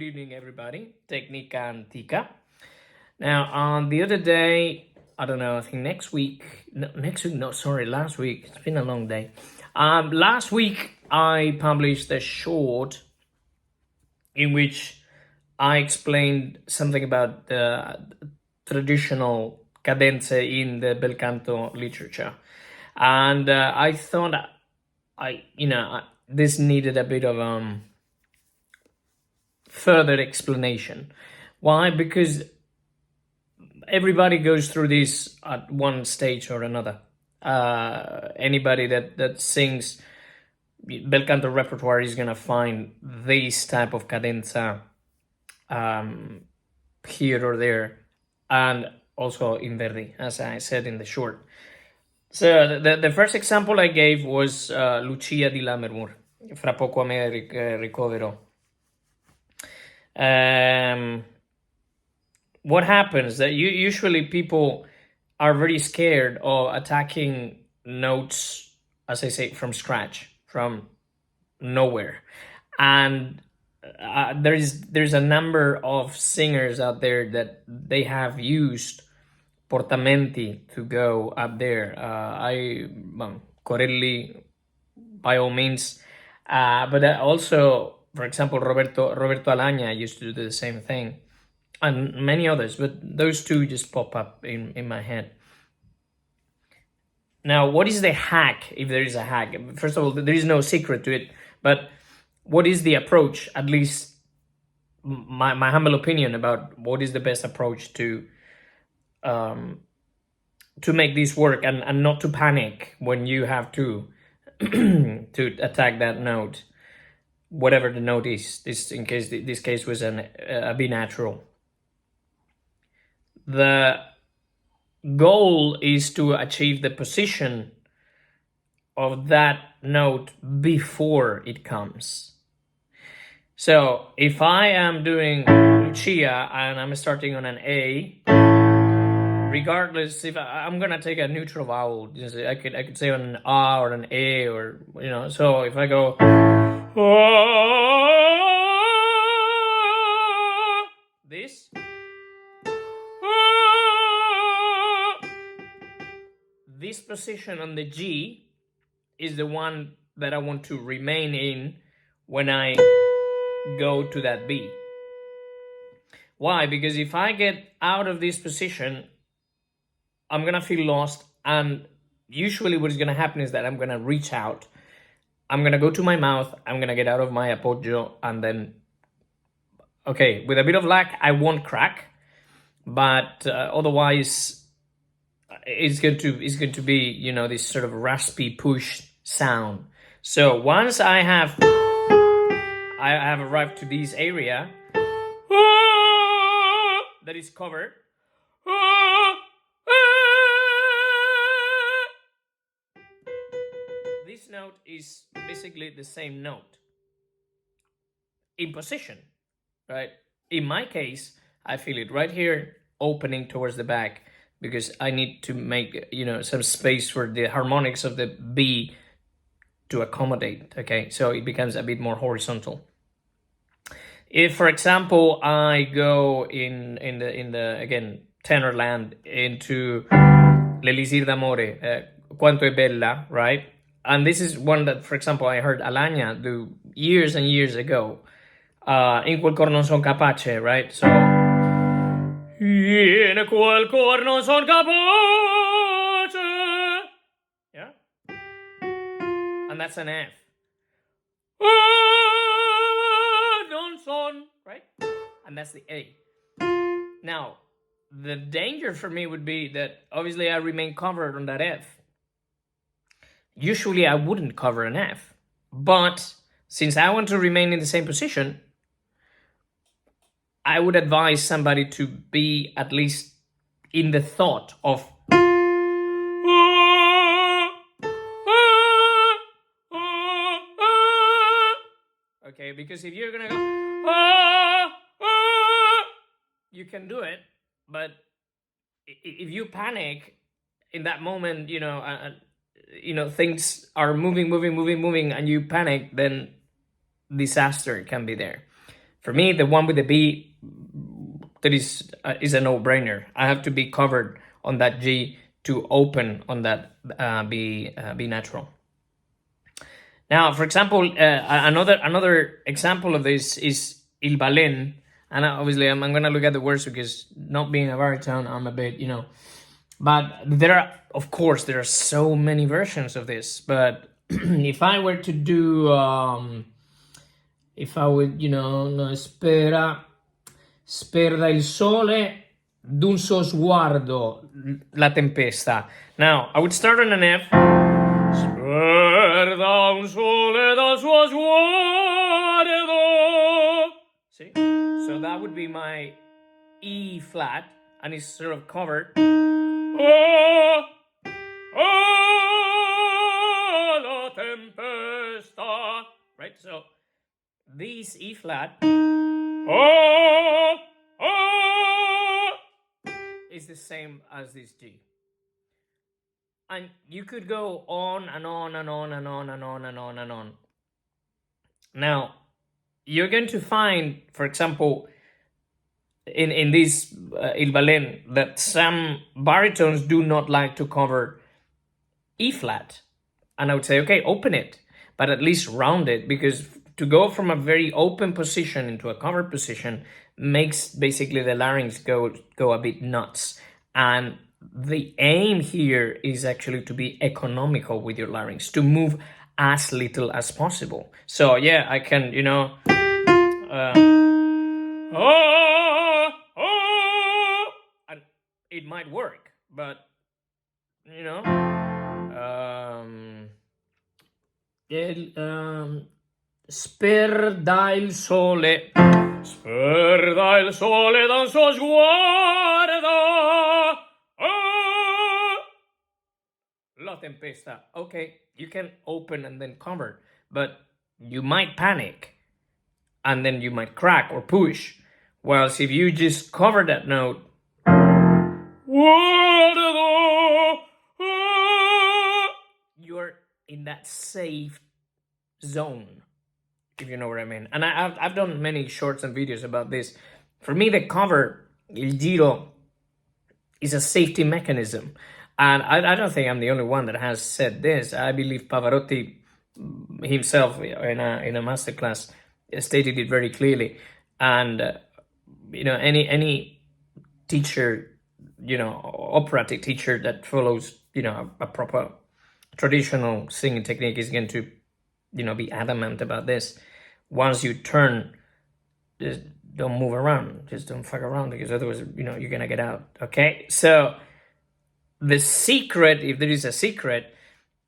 good evening, everybody. Technica Antica. Now, the other day, I don't know, I think last week, it's been a long day. Last week, I published a short in which I explained something about the traditional cadenza in the Bel Canto literature. And I thought this needed a bit of further explanation. Why? Because everybody goes through this at one stage or another. Anybody that sings Bel Canto repertoire is gonna find this type of cadenza here or there, and also in Verdi, as I said in the short. So the first example I gave was Lucia di Lammermoor, Fra poco a me ricovero. What happens that usually people are very scared of attacking notes, as I say, from scratch, from nowhere. And there's a number of singers out there that they have used portamenti to go up there. Corelli, by all means, but also, for example, Roberto Alagna used to do the same thing, and many others, but those two just pop up in my head. Now, what is the hack, if there is a hack? First of all, there is no secret to it, but what is the approach, at least my humble opinion about what is the best approach to make this work and not to panic when you have to to attack that note, whatever the note is. This case was a B natural. The goal is to achieve the position of that note before it comes. So if I am doing Lucia and I'm starting on an A, regardless if I'm gonna take a neutral vowel, I could say on an A or an A, or so if I go this position on the G is the one that I want to remain in when I go to that B. Why? Because if I get out of this position, I'm gonna feel lost, and usually what is gonna happen is that I'm gonna reach out, I'm gonna go to my mouth, I'm gonna get out of my apojo, and then, okay, with a bit of luck, I won't crack, but otherwise, it's going to be, this sort of raspy push sound. So once I have arrived to this area that is covered, this note is basically the same note in position, right? In my case, I feel it right here opening towards the back, because I need to make, some space for the harmonics of the B to accommodate, okay? So it becomes a bit more horizontal. If, for example, I go in the again, tenor land into L'Elisir d'Amore, Quanto è bella, right? And this is one that, for example, I heard Alagna do years and years ago. In quel cor non son capace, right? So, in quel cor non son capace. Yeah? And that's an F. Non son, right? And that's the A. Now, the danger for me would be that obviously I remain covered on that F. Usually I wouldn't cover an F, but since I want to remain in the same position, I would advise somebody to be at least in the thought of okay, because if you're gonna go you can do it, but if you panic in that moment, things are moving, and you panic, then disaster can be there. For me, the one with the B, that is a no-brainer. I have to be covered on that G to open on that B natural. Now, for example, another example of this is Il Balen. And obviously, I'm going to look at the words because not being a baritone, I'm a bit, But there are so many versions of this. But if I were to do, if I would, no, spera il sole d'un suo sguardo, la tempesta. Now, I would start on an F. Spera un sole dal suo sguardo. See? So that would be my E flat, and it's sort of covered. Oh, la tempesta. Right? So this E flat is the same as this G. And you could go on and on and on and on and on and on and on. Now, you're going to find, for example, in this Il Balen, that some baritones do not like to cover E flat. And I would say, okay, open it, but at least round it, because to go from a very open position into a covered position makes basically the larynx go a bit nuts. And the aim here is actually to be economical with your larynx, to move as little as possible. So yeah, I can, and it might work, but sperda il sole dal suo sguardo, la tempesta. Okay, you can open and then cover, but you might panic and then you might crack or push. Whilst if you just cover that note, you're in that safe zone, if you know what I mean. And I've done many shorts and videos about this. For me, the cover, il giro, is a safety mechanism. And I don't think I'm the only one that has said this. I believe Pavarotti himself in a masterclass stated it very clearly. And any teacher, operatic teacher that follows, a proper traditional singing technique is going to, be adamant about this. Once you turn, just don't move around. Just don't fuck around, because otherwise, you're gonna get out. Okay? So the secret, if there is a secret,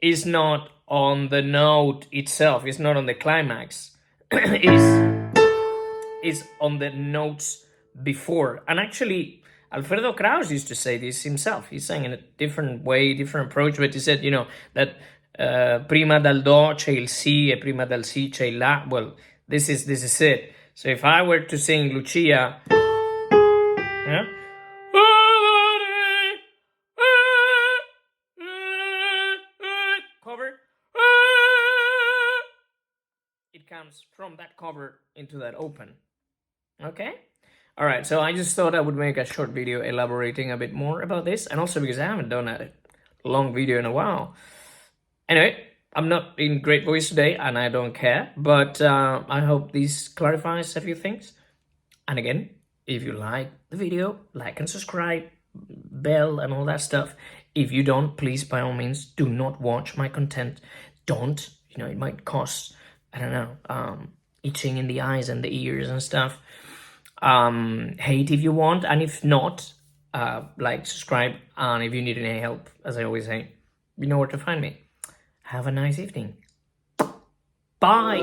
is not on the note itself. It's not on the climax. is on the notes before. And actually, Alfredo Kraus used to say this himself. He sang in a different way, different approach, but he said, that prima dal do c'è il si e prima dal si c'è il la. Well, this is it. So if I were to sing Lucia, yeah, cover, it comes from that cover into that open. Okay? All right, so I just thought I would make a short video elaborating a bit more about this, and also because I haven't done a long video in a while. Anyway, I'm not in great voice today, and I don't care, but I hope this clarifies a few things. And again, if you like the video, like and subscribe, bell and all that stuff. If you don't, please, by all means, do not watch my content. Don't, it might cause, I don't know, itching in the eyes and the ears and stuff. Hate if you want, and if not, like, subscribe, and if you need any help, as I always say, you know where to find me. Have a nice evening. Bye.